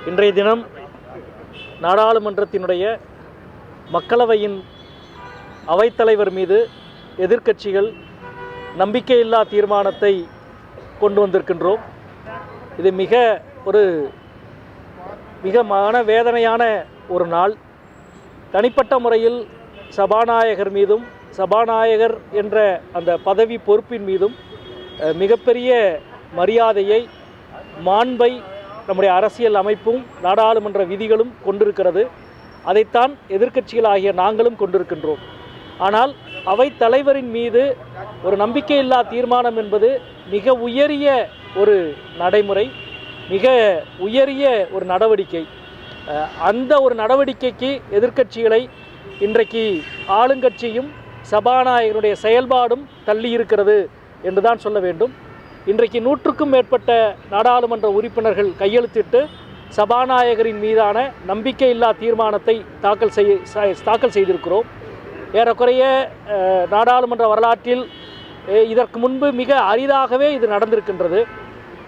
இன்றைய தினம் நாடாளுமன்றத்தினுடைய மக்களவையின் அவைத்தலைவர் மீது எதிர்க்கட்சிகள் நம்பிக்கையில்லா தீர்மானத்தை கொண்டு வந்திருக்கின்றோம். இது மிக மனவேதனையான ஒரு நாள். தனிப்பட்ட முறையில் சபாநாயகர் மீதும் சபாநாயகர் என்ற அந்த பதவி பொறுப்பின் மீதும் மிகப்பெரிய மரியாதையை, மாண்பை நம்முடைய அரசியல் அமைப்பும் நாடாளுமன்ற விதிகளும் கொண்டிருக்கிறது. அதைத்தான் எதிர்க்கட்சிகளாகிய நாங்களும் கொண்டிருக்கின்றோம். ஆனால் அவைத் தலைவரின் மீது ஒரு நம்பிக்கையில்லா தீர்மானம் என்பது மிக உயரிய ஒரு நடைமுறை, மிக உயரிய ஒரு நடவடிக்கை. அந்த ஒரு நடவடிக்கைக்கு எதிர்க்கட்சிகளை இன்றைக்கு ஆளுங்கட்சியும் சபாநாயகருடைய செயல்பாடும் தள்ளி இருக்கிறது என்றுதான் சொல்ல வேண்டும். இன்றைக்கு 100க்கும் மேற்பட்ட நாடாளுமன்ற உறுப்பினர்கள் கையெழுத்திட்டு சபாநாயகரின் மீதான நம்பிக்கையில்லா தீர்மானத்தை தாக்கல் செய்திருக்கிறோம். ஏறக்குறைய நாடாளுமன்ற வரலாற்றில் இதற்கு முன்பு மிக அரிதாகவே இது நடந்திருக்கின்றது.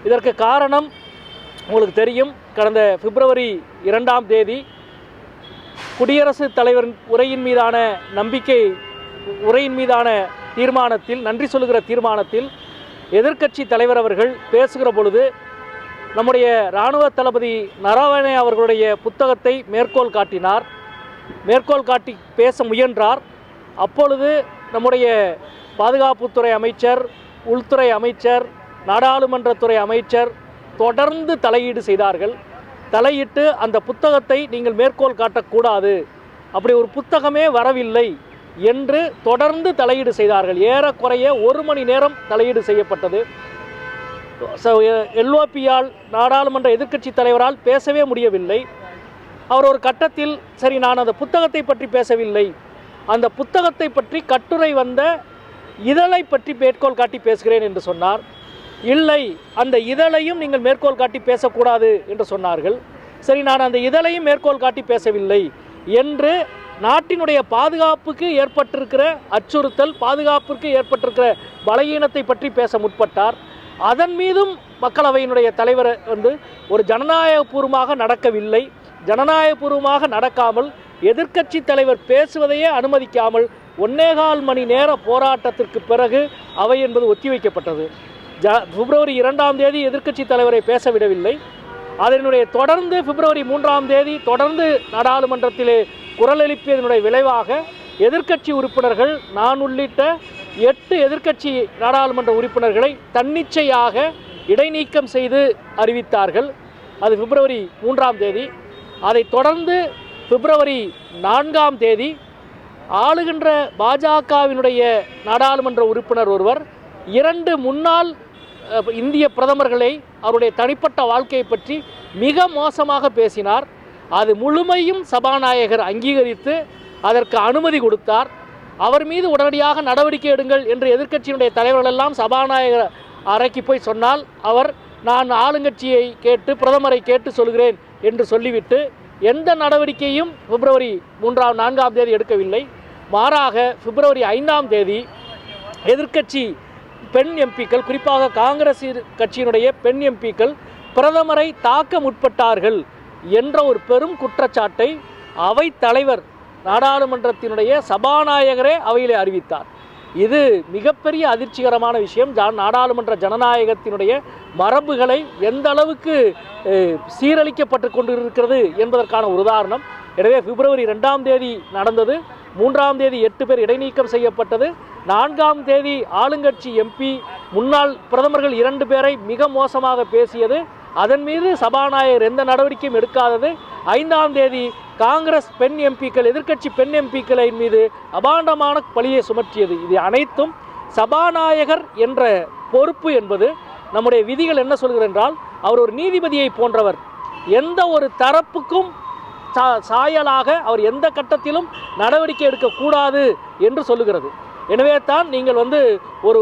இதற்கு காரணம் உங்களுக்கு தெரியும். கடந்த பிப்ரவரி 2ஆம் தேதி குடியரசுத் தலைவரின் உரையின் மீதான தீர்மானத்தில், நன்றி சொல்லுகிற தீர்மானத்தில் எதிர்க்கட்சி தலைவர் அவர்கள் பேசுகிற பொழுது நம்முடைய இராணுவ தளபதி நரவணே அவர்களுடைய புத்தகத்தை மேற்கோள் காட்டி பேச முயன்றார். அப்பொழுது நம்முடைய பாதுகாப்புத்துறை அமைச்சர், உள்துறை அமைச்சர், நாடாளுமன்றத்துறை அமைச்சர் தொடர்ந்து தலையீடு செய்தார்கள். தலையிட்டு அந்த புத்தகத்தை நீங்கள் மேற்கோள் காட்டக்கூடாது, அப்படி ஒரு புத்தகமே வரவில்லை என்று தொடர்ந்து தலையீடு செய்தார்கள். ஏறக்குறைய 1 மணி நேரம் தலையீடு செய்யப்பட்டது. எல்ஓபியால், நாடாளுமன்ற எதிர்க்கட்சி தலைவரால் பேசவே முடியவில்லை. அவர் ஒரு கட்டத்தில், சரி நான் அந்த புத்தகத்தை பற்றி பேசவில்லை, அந்த புத்தகத்தை பற்றி கட்டுரை வந்த இதழை பற்றி மேற்கோள் காட்டி பேசுகிறேன் என்று சொன்னார். இல்லை, அந்த இதழையும் நீங்கள் மேற்கோள் காட்டி பேசக்கூடாது என்று சொன்னார்கள். சரி, நான் அந்த இதழையும் மேற்கோள் காட்டி பேசவில்லை என்று நாட்டினுடைய பாதுகாப்புக்கு ஏற்பட்டிருக்கிற அச்சுறுத்தல், பாதுகாப்பிற்கு ஏற்பட்டிருக்கிற பலகீனத்தை பற்றி பேச முற்பட்டார். அதன் மீதும் மக்களவையினுடைய தலைவர் ஒரு ஜனநாயகபூர்வமாக நடக்கவில்லை. ஜனநாயகபூர்வமாக நடக்காமல் எதிர்க்கட்சி தலைவர் பேசுவதையே அனுமதிக்காமல் 1.25 மணி நேர போராட்டத்திற்கு பிறகு அவை என்பது ஒத்திவைக்கப்பட்டது. பிப்ரவரி 2ஆம் தேதி எதிர்க்கட்சி தலைவரை பேச விடவில்லை. அதனுடைய தொடர்ந்து பிப்ரவரி 3ஆம் தேதி தொடர்ந்து நாடாளுமன்றத்திலே குரல் எழுப்பியதனுடைய விளைவாக எதிர்க்கட்சி உறுப்பினர்கள், நான் உள்ளிட்ட 8 எதிர்க்கட்சி நாடாளுமன்ற உறுப்பினர்களை தன்னிச்சையாக இடைநீக்கம் செய்து அறிவித்தார்கள். அது பிப்ரவரி 3ஆம் தேதி. அதைத் தொடர்ந்து பிப்ரவரி 4ஆம் தேதி ஆளுகின்ற பாஜகவினுடைய நாடாளுமன்ற உறுப்பினர் ஒருவர் 2 முன்னாள் இந்திய பிரதமர்களை, அவருடைய தனிப்பட்ட வாழ்க்கையை பற்றி மிக மோசமாக பேசினார். அது முழுமையும் சபாநாயகர் அங்கீகரித்து அதற்கு அனுமதி கொடுத்தார். அவர் மீது உடனடியாக நடவடிக்கை எடுங்கள் என்று எதிர்க்கட்சியினுடைய தலைவர்கள் எல்லாம் சபாநாயகர் அறைக்கு போய் சொன்னால், அவர் நான் ஆளுங்கட்சியை கேட்டு, பிரதமரை கேட்டு சொல்கிறேன் என்று சொல்லிவிட்டு எந்த நடவடிக்கையும் பிப்ரவரி 4ஆம் தேதி எடுக்கவில்லை. மாறாக பிப்ரவரி 5ஆம் தேதி எதிர்க்கட்சி பெண் எம்பிக்கள், குறிப்பாக காங்கிரஸ் கட்சியினுடைய பெண் எம்பிக்கள் பிரதமரை தாக்க முற்பட்டார்கள் என்ற ஒரு பெரும் குற்றச்சாட்டை அவைத் தலைவர், நாடாளுமன்றத்தினுடைய சபாநாயகரே அவையிலே அறிவித்தார். இது மிகப்பெரிய அதிர்ச்சிகரமான விஷயம். நாடாளுமன்ற ஜனநாயகத்தினுடைய மரபுகளை எந்த அளவுக்கு சீரழிக்கப்பட்டு கொண்டிருக்கிறது என்பதற்கான ஒரு உதாரணம். எனவே பிப்ரவரி 2ஆம் தேதி நடந்தது. 3ஆம் தேதி 8 பேர் இடைநீக்கம் செய்யப்பட்டது. 4ஆம் தேதி ஆளுங்கட்சி எம்பி, முன்னாள் பிரதமர்கள் 2 பேரை மிக மோசமாக பேசியது. அதன் மீது சபாநாயகர் எந்த நடவடிக்கையும் எடுக்காதது. 5ஆம் தேதி காங்கிரஸ் பெண் எம்பிக்கள், எதிர்க்கட்சி பெண் எம்பிக்களின் மீது அபாண்டமான பழியை சுமற்றியது. இது அனைத்தும் சபாநாயகர் என்ற பொறுப்பு என்பது நம்முடைய விதிகள் என்ன சொல்கிறது என்றால், அவர் ஒரு நீதிபதியை போன்றவர். எந்த ஒரு தரப்புக்கும் சாயலாக அவர் எந்த கட்டத்திலும் நடவடிக்கை எடுக்கக்கூடாது என்று சொல்லுகிறது. எனவே தான் நீங்கள் ஒரு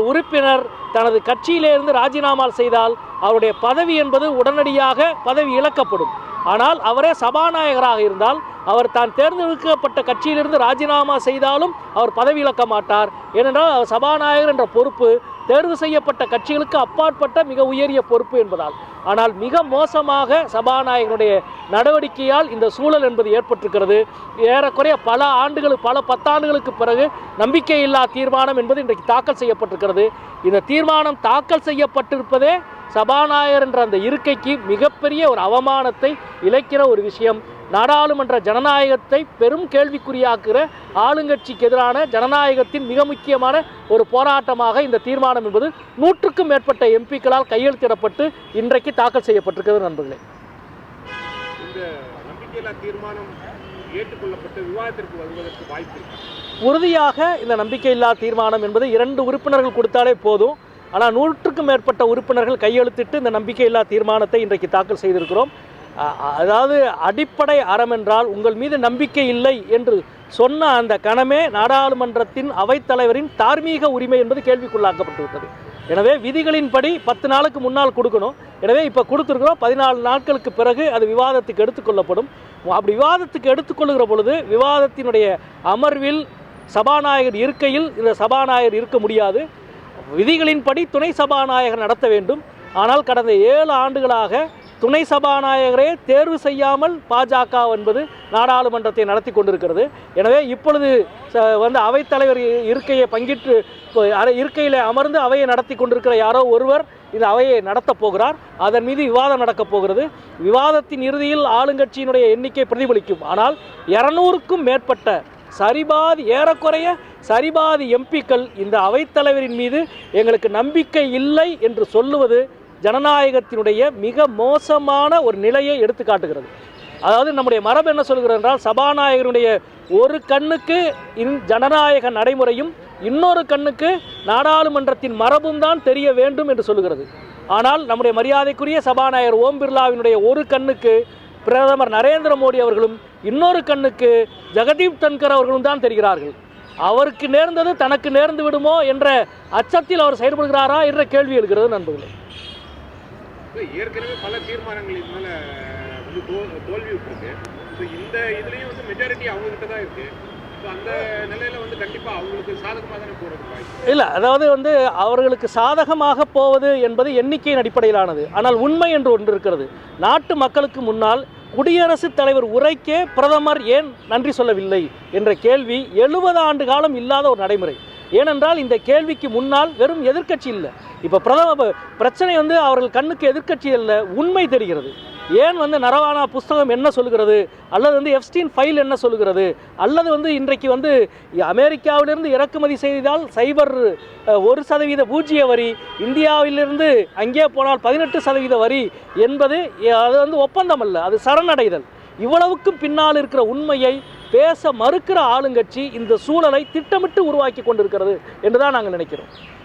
உறுப்பினர் தனது கட்சியிலிருந்து ராஜினாமா செய்தால் அவருடைய பதவி என்பது உடனடியாக பதவி இழக்கப்படும். ஆனால் அவரே சபாநாயகராக இருந்தால் அவர் தான் தேர்ந்தெடுக்கப்பட்ட கட்சியிலிருந்து ராஜினாமா செய்தாலும் அவர் பதவி இழக்க மாட்டார். ஏனென்றால் சபாநாயகர் என்ற பொறுப்பு தேர்வு செய்யப்பட்ட கட்சிகளுக்கு அப்பாற்பட்ட மிக உயரிய பொறுப்பு என்பதால். ஆனால் மிக மோசமாக சபாநாயகருடைய நடவடிக்கையால் இந்த சூழல் என்பது ஏற்பட்டிருக்கிறது. ஏறக்குறைய பல பத்தாண்டுகளுக்கு பிறகு நம்பிக்கையில்லா தீர்மானம் என்பது இன்றைக்கு தாக்கல் செய்யப்பட்டிருக்கிறது. இந்த தீர்மானம் தாக்கல் செய்யப்பட்டிருப்பதே சபாநாயகர் என்ற அந்த இருக்கைக்கு மிகப்பெரிய ஒரு அவமானத்தை இழைக்கிற ஒரு விஷயம். நாடாளுமன்ற ஜனநாயகத்தை பெரும் கேள்விக்குறியாக்குற ஆளுங்கட்சிக்கு எதிரான ஜனநாயகத்தின் மிக முக்கியமான ஒரு போராட்டமாக இந்த தீர்மானம் என்பது 100க்கும் மேற்பட்ட எம்பிக்களால் கையெழுத்திடப்பட்டு இன்றைக்கு தாக்கல் செய்யப்பட்டிருக்கிறது. நண்பர்களே, இந்த நம்பிக்கையில்லா தீர்மானம் ஏற்றுக்கொள்ளப்பட்டு விவாதத்திற்கு வருவதற்கு வாய்ப்பு இருக்கு. உறுதியாக இந்த நம்பிக்கையில்லா தீர்மானம் என்பது 2 உறுப்பினர்கள் கொடுத்தாலே போதும். ஆனால் 100க்கும் மேற்பட்ட உறுப்பினர்கள் கையெழுத்திட்டு இந்த நம்பிக்கையில்லா தீர்மானத்தை இன்றைக்கு தாக்கல் செய்திருக்கிறோம். அதாவது அடிப்படை அறம் என்றால் உங்கள் மீது நம்பிக்கை இல்லை என்று சொன்ன அந்த கணமே நாடாளுமன்றத்தின் அவைத்தலைவரின் தார்மீக உரிமை என்பது கேள்விக்குள்ளாக்கப்பட்டு விட்டது. எனவே விதிகளின்படி 10 நாளுக்கு முன்னால் கொடுக்கணும். எனவே இப்போ கொடுத்துருக்கிறோம். 14 நாட்களுக்கு பிறகு அது விவாதத்துக்கு எடுத்துக்கொள்ளப்படும். அப்படி விவாதத்துக்கு எடுத்துக்கொள்ளுகிற பொழுது விவாதத்தினுடைய அமர்வில் சபாநாயகர் இருக்கையில் இந்த சபாநாயகர் இருக்க முடியாது. விதிகளின்படி துணை சபாநாயகர் நடத்த வேண்டும். ஆனால் கடந்த 7 ஆண்டுகளாக துணை சபாநாயகரே தேர்வு செய்யாமல் பாஜக என்பது நாடாளுமன்றத்தை நடத்தி கொண்டிருக்கிறது. எனவே இப்பொழுது அவைத்தலைவர் இருக்கையை பங்கிட்டு இருக்கையில் அமர்ந்து அவையை நடத்தி கொண்டிருக்கிற யாரோ ஒருவர் இந்த அவையை நடத்தப் போகிறார். அதன் மீது விவாதம் நடக்கப் போகிறது. விவாதத்தின் இறுதியில் ஆளுங்கட்சியினுடைய எண்ணிக்கை பிரதிபலிக்கும். ஆனால் 200க்கும் மேற்பட்ட ஏறக்குறைய சரிபாதி எம்பிக்கள் இந்த அவைத்தலைவரின் மீது எங்களுக்கு நம்பிக்கை இல்லை என்று சொல்லுவது ஜனநாயகத்தினுடைய மிக மோசமான ஒரு நிலையை எடுத்து காட்டுகிறது. அதாவது நம்முடைய மரபு என்ன சொல்கிறது என்றால், சபாநாயகருடைய ஒரு கண்ணுக்கு ஜனநாயக நடைமுறையும் இன்னொரு கண்ணுக்கு நாடாளுமன்றத்தின் மரபும் தான் தெரிய வேண்டும் என்று சொல்லுகிறது. ஆனால் நம்முடைய மரியாதைக்குரிய சபாநாயகர் ஓம் பிர்லாவினுடைய ஒரு கண்ணுக்கு பிரதமர் நரேந்திர மோடி அவர்களும் இன்னொரு கண்ணுக்கு ஜெகதீப் தன்கர் அவர்களும் தான் தெரிகிறார்கள். அவருக்கு நேர்ந்தது தனக்கு நேர்ந்து விடுமோ என்ற அச்சத்தில் அவர் செயல்படுகிறாரா என்ற கேள்வி எழுகிறது. நண்பர்களே, ஏற்கனவே பல தீர்மானங்கள் இதனால தோல்வி விட்டுருக்கு. இந்த இதுலேயும் மெஜாரிட்டி அவங்ககிட்ட தான் இருக்கு. அந்த நிலையில் கண்டிப்பாக அவங்களுக்கு சாதகமாக தானே போகிறது இல்லை. அதாவது அவர்களுக்கு சாதகமாக போவது என்பது எண்ணிக்கையின் அடிப்படையிலானது. ஆனால் உண்மை என்று ஒன்று இருக்கிறது. நாட்டு மக்களுக்கு முன்னால் குடியரசுத் தலைவர் உரைக்கே பிரதமர் ஏன் நன்றி சொல்லவில்லை என்ற கேள்வி 70 ஆண்டு காலம் இல்லாத ஒரு நடைமுறை. ஏனென்றால் இந்த கேள்விக்கு முன்னால் வெறும் எதிர்க்கட்சி இல்லை. இப்போ பிரச்சனை அவர்கள் கண்ணுக்கு எதிர்க்கட்சி இல்லை, உண்மை தெரிகிறது. ஏன் நரவானா புஸ்தகம் என்ன சொல்கிறது, அல்லது எப்ஸ்டீன் ஃபைல் என்ன சொல்கிறது, அல்லது இன்றைக்கு அமெரிக்காவிலிருந்து இறக்குமதி செய்தால் சைபர் 1% பூஜ்ஜிய வரி, இந்தியாவிலிருந்து அங்கே போனால் 18% வரி என்பது அது ஒப்பந்தம் அல்ல, அது சரணடைதல். இவ்வளவுக்கும் பின்னால் இருக்கிற உண்மையை பேச மறுக்கிற ஆளுங்கட்சி இந்த சூழலை திட்டமிட்டு உருவாக்கி கொண்டிருக்கிறது என்றுதான் நாங்கள் நினைக்கிறோம்.